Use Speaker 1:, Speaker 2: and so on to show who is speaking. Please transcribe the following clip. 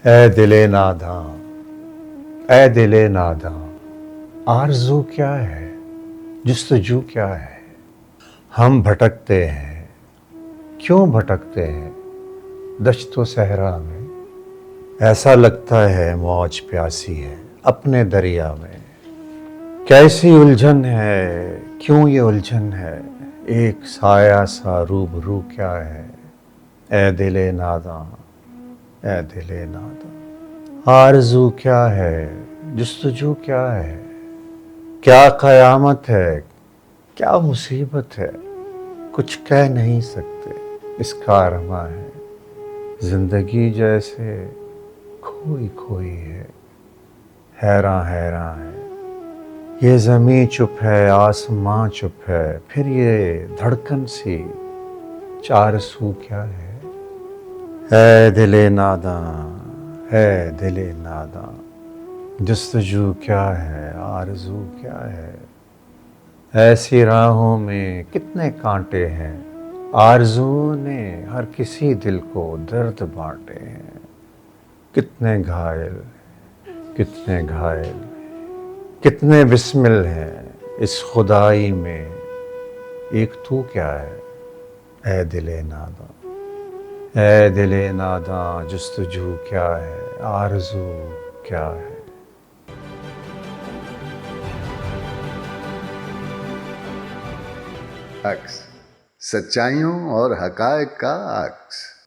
Speaker 1: اے دل ناداں، اے دل ناداں، آرزو کیا ہے، جستجو کیا ہے؟ ہم بھٹکتے ہیں، کیوں بھٹکتے ہیں دشت و صحرا میں؟ ایسا لگتا ہے موج پیاسی ہے اپنے دریا میں۔ کیسی الجھن ہے، کیوں یہ الجھن ہے، ایک سایہ سا روبرو کیا ہے؟ اے دل ناداں، اے دل ناداں، آرزو کیا ہے، جستجو کیا ہے؟ کیا قیامت ہے، کیا مصیبت ہے، کچھ کہہ نہیں سکتے، اس کا رواں ہے۔ زندگی جیسے کھوئی کھوئی ہے، حیراں حیراں ہے۔ یہ زمیں چپ ہے، آسماں چپ ہے، پھر یہ دھڑکن سی چار سو کیا ہے؟ اے دل ناداں، اے دل ناداں، جستجو کیا ہے، آرزو کیا ہے؟ ایسی راہوں میں کتنے کانٹے ہیں، آرزو نے ہر کسی دل کو درد بانٹے ہیں۔ کتنے گھائل، کتنے گھائل، کتنے بسمل ہیں اس خدائی میں، ایک تو کیا ہے؟ اے دل ناداں، اے دل ناداں، جستجو کیا ہے، آرزو کیا ہے؟
Speaker 2: عکس، سچائیوں اور حقائق کا عکس۔